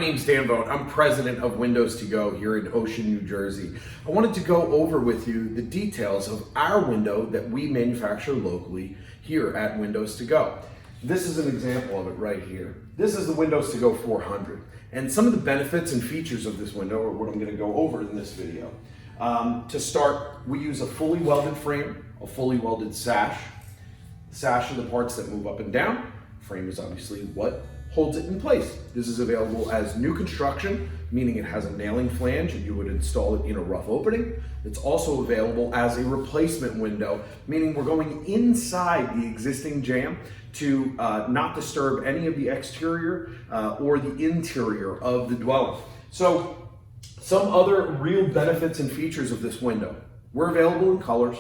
name's Dan Vogt. I'm president of Windows To Go here in Ocean, New Jersey. I wanted to go over with you the details of our window that we manufacture locally here at Windows To Go. This is an example of it right here. This is the Windows To Go 400. And some of the benefits and features of this window are what I'm going to go over in this video. To start, we use a fully welded frame, a fully welded sash. Sash are the parts that move up and down. Frame is obviously what holds it in place. This is available as new construction, meaning it has a nailing flange and you would install it in a rough opening. It's also available as a replacement window, meaning we're going inside the existing jamb to not disturb any of the exterior or the interior of the dwelling. So some other real benefits and features of this window. We're available in colors.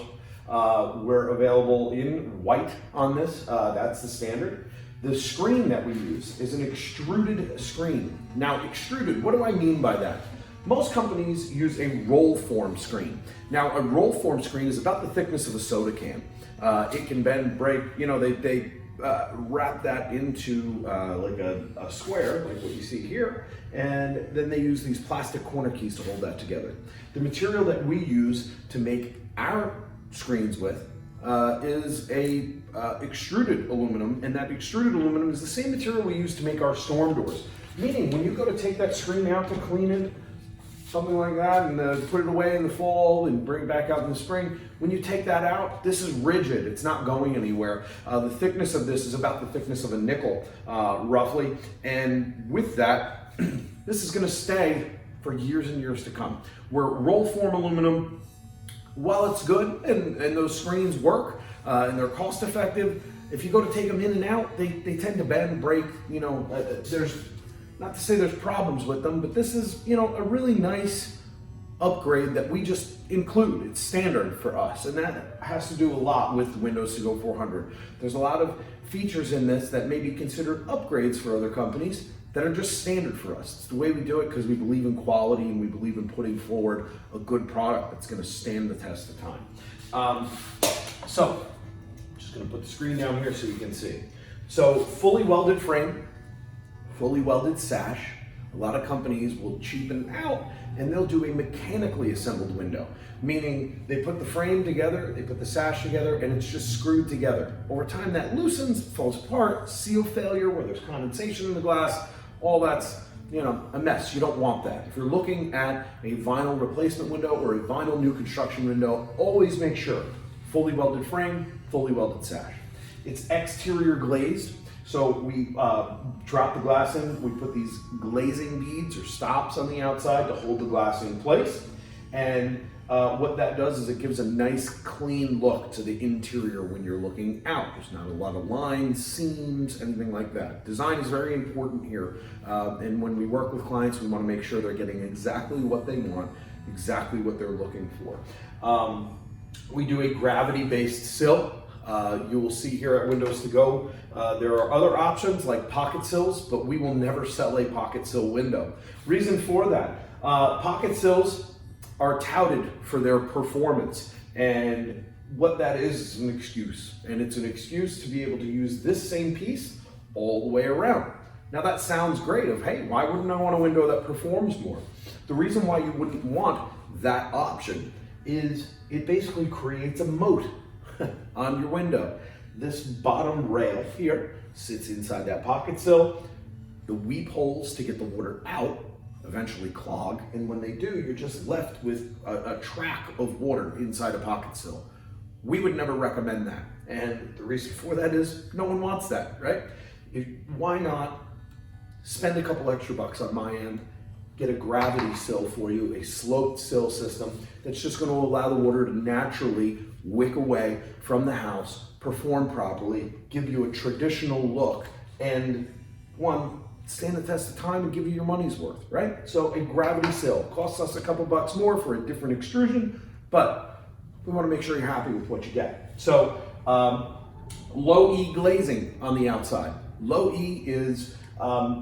We're available in white on this, that's the standard. The screen that we use is an extruded screen. Now, extruded, what do I mean by that? Most companies use a roll form screen. Now, a roll form screen is about the thickness of a soda can. It can bend, break, you know, they wrap that into like a square, like what you see here, and then they use these plastic corner keys to hold that together. The material that we use to make our screens with is a extruded aluminum, and that extruded aluminum is the same material we use to make our storm doors. Meaning, when you go to take that screen out to clean it, something like that, and put it away in the fall and bring it back out in the spring, when you take that out, this is rigid. It's not going anywhere. The thickness of this is about the thickness of a nickel, roughly, and with that, this is going to stay for years and years to come. Where roll form aluminum, while it's good and those screens work and they're cost effective, if you go to take them in and out, they tend to bend, break, you know, there's, not to say there's problems with them, but this is, you know, a really nice upgrade that we just include. It's standard for us, and that has to do a lot with Windows To Go 400. There's a lot of features in this that may be considered upgrades for other companies that are just standard for us. It's the way we do it because we believe in quality and we believe in putting forward a good product that's going to stand the test of time. So, I'm just going to put the screen down here so you can see. So, fully welded frame, fully welded sash. A lot of companies will cheapen out and they'll do a mechanically assembled window, meaning they put the frame together, they put the sash together, and it's just screwed together. Over time that loosens, falls apart, seal failure where there's condensation in the glass, all that's, you know, a mess. You don't want that. If you're looking at a vinyl replacement window or a vinyl new construction window, always make sure fully welded frame, fully welded sash. It's exterior glazed. So we drop the glass in, we put these glazing beads or stops on the outside to hold the glass in place. And what that does is it gives a nice clean look to the interior when you're looking out. There's not a lot of lines, seams, anything like that. Design is very important here. And when we work with clients, we want to make sure they're getting exactly what they want, exactly what they're looking for. We do a gravity-based sill. You will see here at Windows To Go, there are other options like pocket sills, but we will never sell a pocket sill window. Reason for that, pocket sills are touted for their performance, and what that is an excuse, and it's an excuse to be able to use this same piece all the way around. Now that sounds great of, hey, why wouldn't I want a window that performs more? The reason why you wouldn't want that option is it basically creates a moat on your window. This bottom rail here sits inside that pocket sill. The weep holes to get the water out eventually clog, and when they do, you're just left with a track of water inside a pocket sill. We would never recommend that, and the reason for that is no one wants that, right? Why not spend a couple extra bucks on my end, get a gravity sill for you, a sloped sill system that's just going to allow the water to naturally wick away from the house, perform properly, give you a traditional look, and one, stand the test of time and give you your money's worth, right? So a gravity sill costs us a couple bucks more for a different extrusion, but we want to make sure you're happy with what you get. So low E glazing on the outside. Low E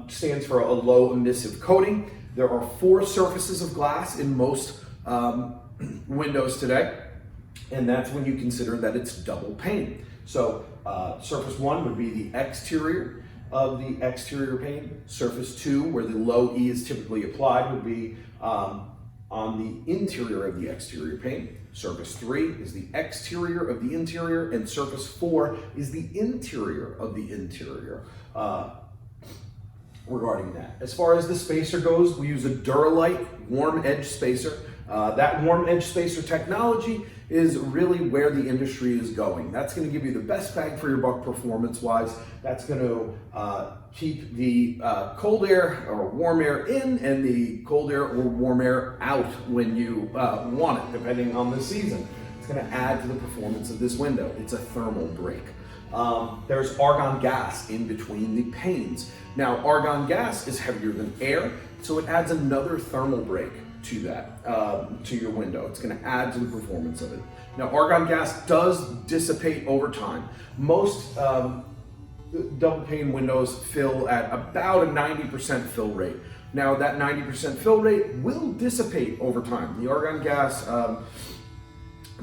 stands for a low emissive coating. There are 4 surfaces of glass in most windows today, and that's when you consider that it's double pane. So surface 1 would be the exterior. of the exterior paint. Surface 2, where the low E is typically applied, would be on the interior of the exterior paint. Surface 3 is the exterior of the interior, and surface 4 is the interior of the interior. Regarding that, as far as the spacer goes, we use a Duralite warm edge spacer. That warm edge spacer technology is really where the industry is going. That's going to give you the best bang for your buck performance-wise. That's going to keep the cold air or warm air in and the cold air or warm air out when you want it, depending on the season. It's going to add to the performance of this window. It's a thermal break. There's argon gas in between the panes. Now, argon gas is heavier than air, so it adds another thermal break to that, to your window. It's going to add to the performance of it. Now, argon gas does dissipate over time. Most double pane windows fill at about a 90% fill rate. Now, that 90% fill rate will dissipate over time. The argon gas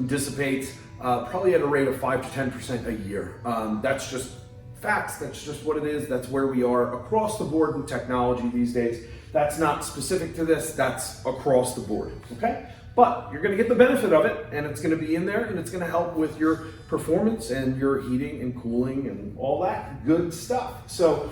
dissipates probably at a rate of 5 to 10% a year. That's just facts. That's just what it is. That's where we are across the board in technology these days. That's not specific to this, that's across the board, okay? But you're gonna get the benefit of it, and it's gonna be in there, and it's gonna help with your performance and your heating and cooling and all that good stuff. So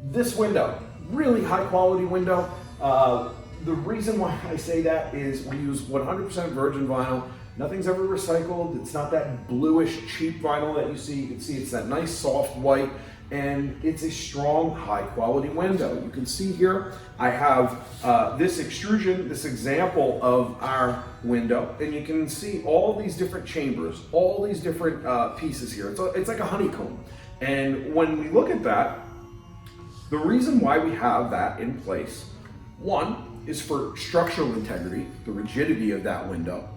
this window, really high quality window. The reason why I say that is we use 100% virgin vinyl. Nothing's ever recycled. It's not that bluish cheap vinyl that you see. You can see it's that nice soft white, and it's a strong, high quality window. You can see here, I have this extrusion, this example of our window, and you can see all these different chambers, all these different pieces here. It's like a honeycomb. And when we look at that, the reason why we have that in place, one, is for structural integrity, the rigidity of that window.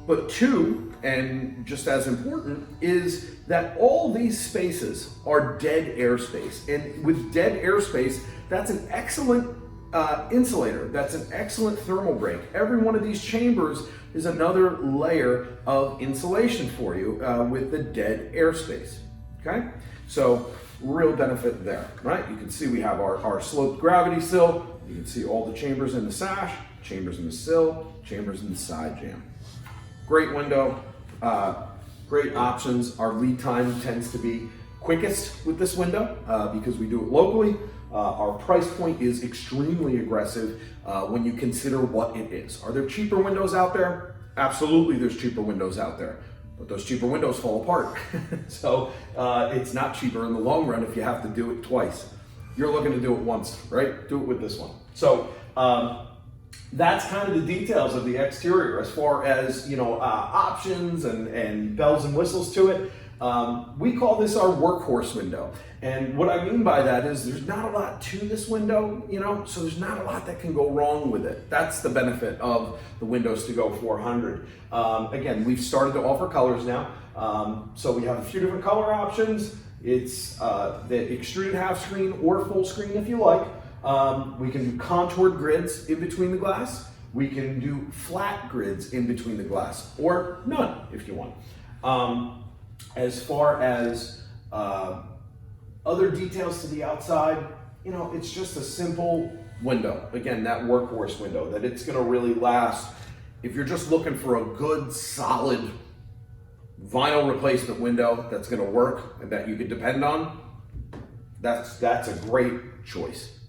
But two, and just as important, is that all these spaces are dead airspace. And with dead airspace, that's an excellent insulator. That's an excellent thermal break. Every one of these chambers is another layer of insulation for you with the dead airspace, okay? So real benefit there, right? You can see we have our sloped gravity sill. You can see all the chambers in the sash, chambers in the sill, chambers in the side jamb. Great window, great options. Our lead time tends to be quickest with this window because we do it locally. Our price point is extremely aggressive when you consider what it is. Are there cheaper windows out there? Absolutely, there's cheaper windows out there, but those cheaper windows fall apart. So it's not cheaper in the long run if you have to do it twice. You're looking to do it once, right? Do it with this one. So that's kind of the details of the exterior as far as, you know, options and bells and whistles to it. We call this our workhorse window. And what I mean by that is there's not a lot to this window, you know, so there's not a lot that can go wrong with it. That's the benefit of the Windows To Go 400. Again, we've started to offer colors now. So we have a few different color options. It's the extruded half screen or full screen if you like. We can do contoured grids in between the glass. We can do flat grids in between the glass, or none if you want. As far as other details to the outside, you know, it's just a simple window. Again, that workhorse window, that it's gonna really last. If you're just looking for a good, solid vinyl replacement window that's gonna work and that you can depend on, that's a great choice.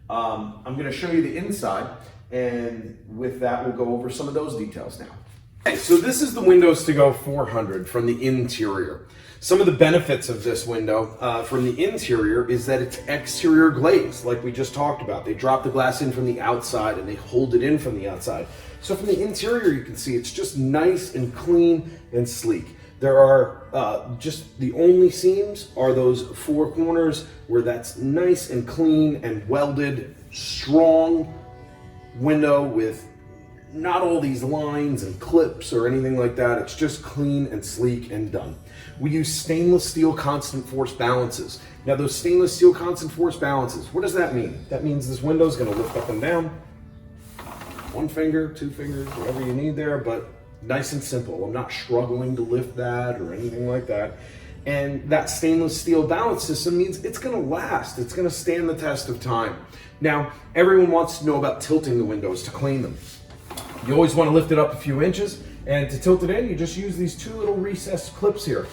I'm gonna show you the inside, and with that, we'll go over some of those details now. Okay, so this is the Windows To Go 400 from the interior. Some of the benefits of this window from the interior is that it's exterior glazed, like we just talked about. They drop the glass in from the outside and they hold it in from the outside. So from the interior, you can see it's just nice and clean and sleek. There are just the only seams are those four corners where that's nice and clean and welded, strong window with not all these lines and clips or anything like that. It's just clean and sleek and done. We use stainless steel constant force balances. Now those stainless steel constant force balances, what does that mean? That means this window is going to lift up and down. One finger, two fingers, whatever you need there, but nice and simple. I'm not struggling to lift that or anything like that. And that stainless steel balance system means it's gonna last. It's gonna stand the test of time. Now, everyone wants to know about tilting the windows to clean them. You always wanna lift it up a few inches, and to tilt it in, you just use these two little recessed clips here.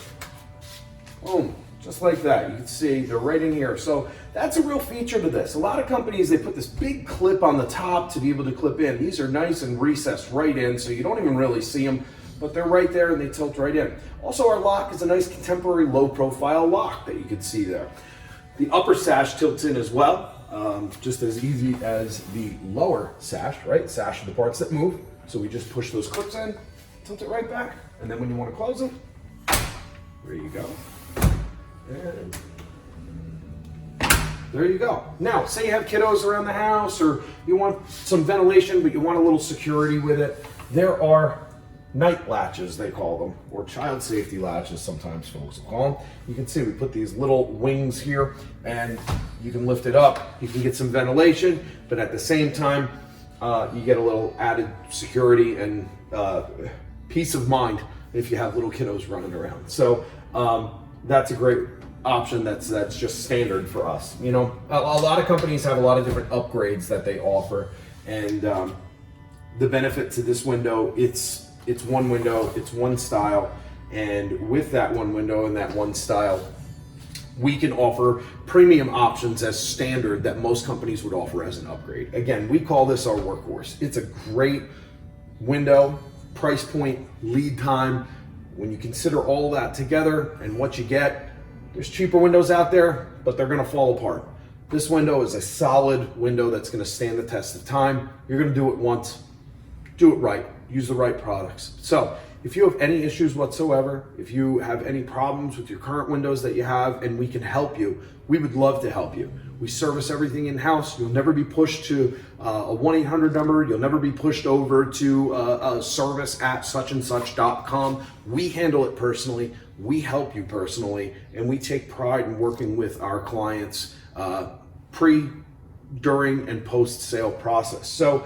Boom, just like that. You can see they're right in here. So that's a real feature to this. A lot of companies, they put this big clip on the top to be able to clip in. These are nice and recessed right in, so you don't even really see them, but they're right there and they tilt right in. Also, our lock is a nice contemporary low profile lock that you can see there. The upper sash tilts in as well, just as easy as the lower sash, right? Sash are the parts that move. So we just push those clips in, tilt it right back, and then when you want to close them, there you go. And there you go. Now, say you have kiddos around the house, or you want some ventilation, but you want a little security with it. There are night latches, they call them, or child safety latches, sometimes folks will call them. You can see we put these little wings here, and you can lift it up. You can get some ventilation, but at the same time, you get a little added security and peace of mind if you have little kiddos running around. So that's a great option. That's just standard for us. You know, a lot of companies have a lot of different upgrades that they offer, and the benefit to this window, it's one window, it's one style, and with that one window and that one style, we can offer premium options as standard that most companies would offer as an upgrade. Again, we call this our workhorse. It's a great window, price point, lead time. When you consider all that together and what you get, there's cheaper windows out there, but they're gonna fall apart. This window is a solid window that's gonna stand the test of time. You're gonna do it once, do it right, use the right products. So if you have any issues whatsoever, if you have any problems with your current windows that you have and we can help you, we would love to help you. We service everything in-house. You'll never be pushed to a 1-800 number. You'll never be pushed over to a service at suchandsuch.com. We handle it personally. We help you personally, and we take pride in working with our clients pre, during, and post-sale process. So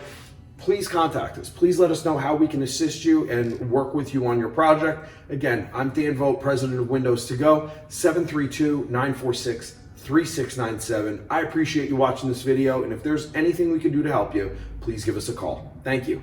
please contact us. Please let us know how we can assist you and work with you on your project. Again, I'm Dan Vogt, president of Windows To Go, 732-946-3697. I appreciate you watching this video, and if there's anything we can do to help you, please give us a call. Thank you.